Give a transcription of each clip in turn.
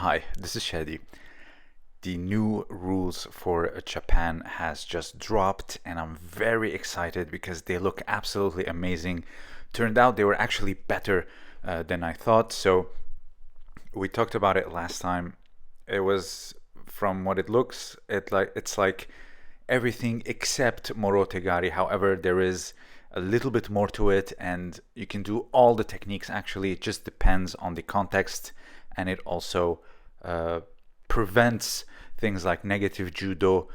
Hi, this is Shadi. The new rules for Japan has just dropped and I'm very excited because they look absolutely amazing. Turned out they were actually better than I thought. So we talked about it last time. It was from what it looks, it's like everything except Morotegari. However, there is a little bit more to it, and you can do all the techniques actually. It just depends on the context, and it also uh, prevents things like negative judo,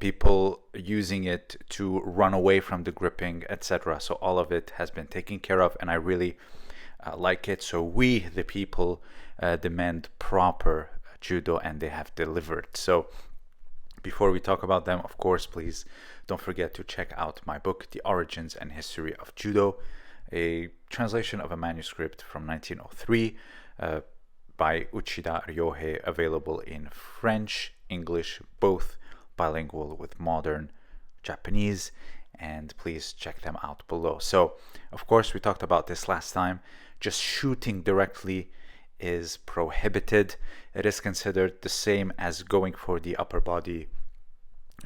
people using it to run away from the gripping, etc. So all of it has been taken care of, and I really like it. So we, the people, demand proper judo, and they have delivered. So before we talk about them, of course, please don't forget to check out my book, The Origins and History of Judo, a translation of a manuscript from 1903 by Uchida Ryohei, available in French, English, both bilingual with modern Japanese, and please check them out below. So, of course, we talked about this last time. Just shooting directly is prohibited. It is considered the same as going for the upper body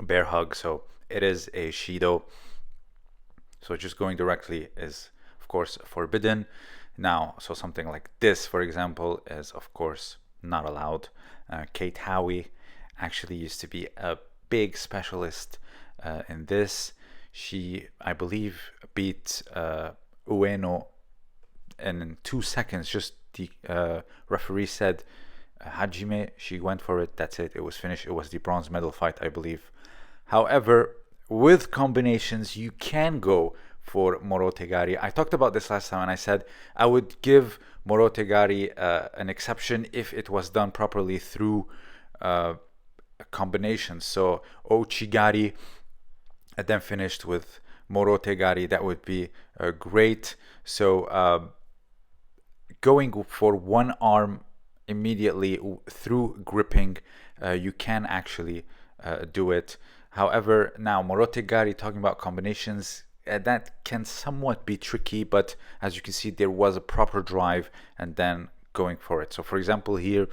bear hug, so it is a Shido. So just going directly is, of course, forbidden. Now, so something like this, for example, is, of course, not allowed. Kate Howie actually used to be a big specialist in this. She, I believe, beat Ueno in 2 seconds. Just the referee said Hajime, she went for it, that's it, it was finished. It was the bronze medal fight, I believe. However, with combinations, you can go for Morotegari. I talked about this last time and I said I would give Morotegari an exception if it was done properly through combinations. So Ouchigari and then finished with Morotegari, that would be great. So going for one arm immediately through gripping, you can actually do it. However, now Morotegari, talking about combinations, that can somewhat be tricky, but as you can see, there was a proper drive and then going for it. So for example, here,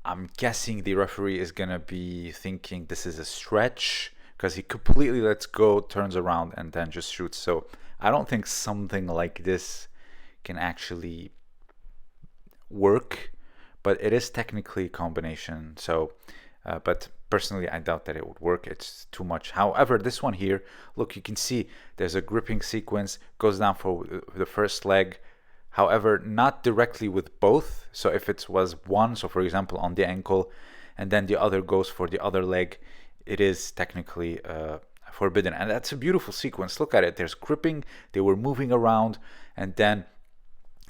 I'm guessing the referee is gonna be thinking this is a stretch because he completely lets go, turns around, and then just shoots. So I don't think something like this can actually work, but it is technically a combination. So, but personally, I doubt that it would work. It's too much. However, this one here, look, you can see there's a gripping sequence, goes down for the first leg. However, not directly with both. So if it was one, so for example, on the ankle, and then the other goes for the other leg, it is technically forbidden. And that's a beautiful sequence. Look at it. There's gripping. They were moving around, and then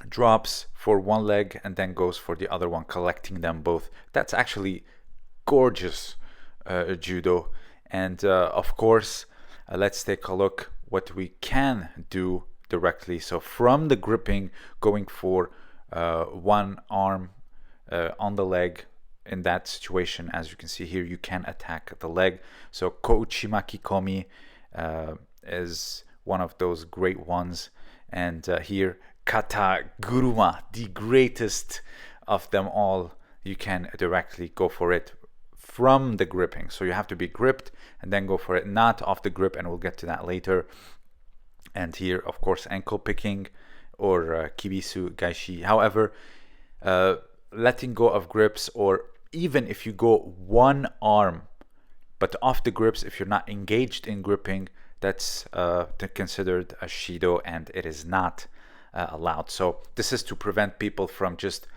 drops for one leg and then goes for the other one, collecting them both. That's actually gorgeous judo. And of course, let's take a look what we can do directly. So from the gripping, going for one arm on the leg, in that situation, as you can see here, you can attack the leg. So Kouchimaki Komi is one of those great ones. And here, Kata, guruma, the greatest of them all. You can directly go for it from the gripping. So you have to be gripped and then go for it, not off the grip, and we'll get to that later. And here, of course, ankle picking or kibisu gaishi. However, letting go of grips, or even if you go one arm but off the grips, if you're not engaged in gripping, that's considered a shido, and it is not allowed. So this is to prevent people from just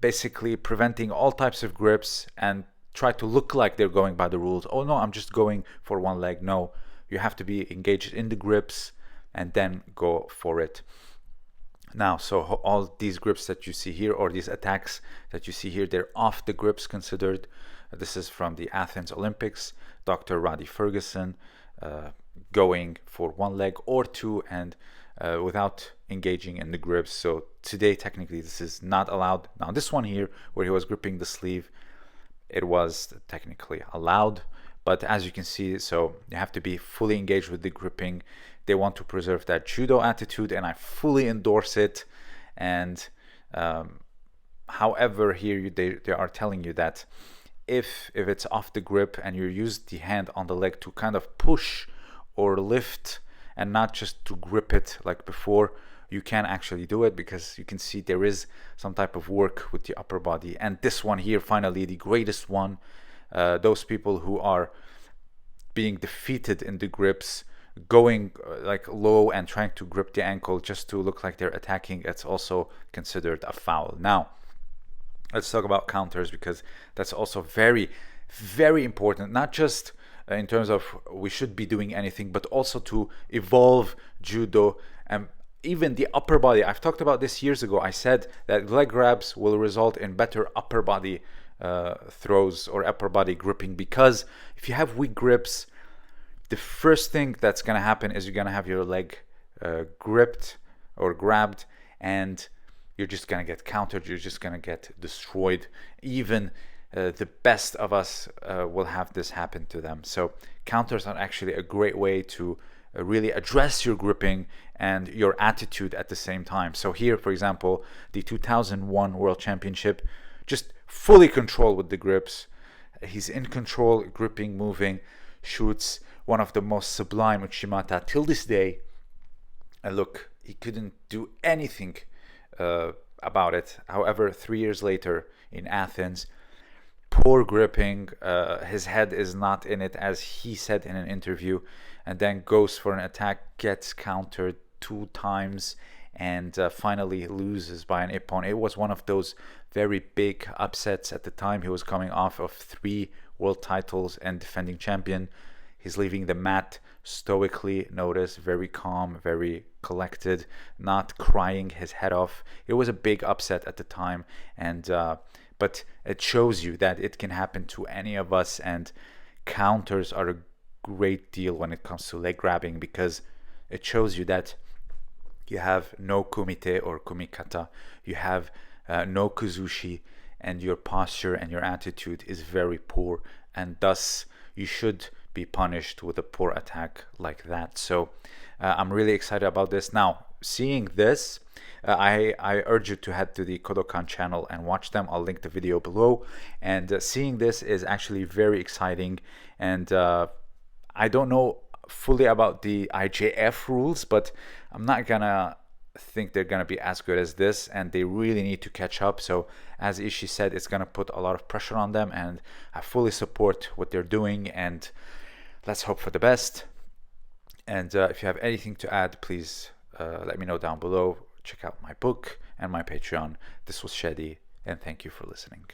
basically preventing all types of grips and try to look like they're going by the rules. Oh no, I'm just going for one leg. No, you have to be engaged in the grips and then go for it. Now, so all these grips that you see here, or these attacks that you see here, they're off the grips considered. This is from the Athens Olympics. Dr. Roddy Ferguson going for one leg or two and without engaging in the grips. So today, technically, this is not allowed. Now, this one here, where he was gripping the sleeve, it was technically allowed. But as you can see, so you have to be fully engaged with the gripping. They want to preserve that judo attitude, and I fully endorse it. And However, here they are telling you that if it's off the grip and you use the hand on the leg to kind of push or lift and not just to grip it like before, you can actually do it, because you can see there is some type of work with the upper body. And this one here, finally, the greatest one, those people who are being defeated in the grips, going like low and trying to grip the ankle just to look like they're attacking, it's also considered a foul. Now, let's talk about counters, because that's also very, very important, not just in terms of we should be doing anything, but also to evolve judo and even the upper body. I've talked about this years ago. I said that leg grabs will result in better upper body throws or upper body gripping, because if you have weak grips, the first thing that's going to happen is you're going to have your leg gripped or grabbed, and you're just going to get countered. You're just going to get destroyed. Even the best of us will have this happen to them. So counters are actually a great way to really address your gripping and your attitude at the same time. So here, for example, the 2001 World Championship, just fully control with the grips. He's in control, gripping, moving, shoots one of the most sublime Uchimata till this day. And look, he couldn't do anything about it. However, 3 years later in Athens, poor gripping, his head is not in it, as he said in an interview, and then goes for an attack, gets countered 2 times, and finally loses by an ippon. It was one of those very big upsets at the time. He was coming off of 3 world titles and defending champion. He's leaving the mat stoically, notice, very calm, very collected, not crying his head off. It was a big upset at the time, and but it shows you that it can happen to any of us, and counters are a great deal when it comes to leg grabbing, because it shows you that you have no kumite or kumikata, you have no kuzushi, and your posture and your attitude is very poor, and thus you should be punished with a poor attack like that. So I'm really excited about this. Now, seeing this, I urge you to head to the Kodokan channel and watch them. I'll link the video below. And seeing this is actually very exciting. And I don't know fully about the IJF rules, but I'm not gonna think they're gonna be as good as this, and they really need to catch up. So as Ishii said, it's gonna put a lot of pressure on them, and I fully support what they're doing, and let's hope for the best. And if you have anything to add, please let me know down below. Check out my book and my Patreon. This was Shadi, and thank you for listening.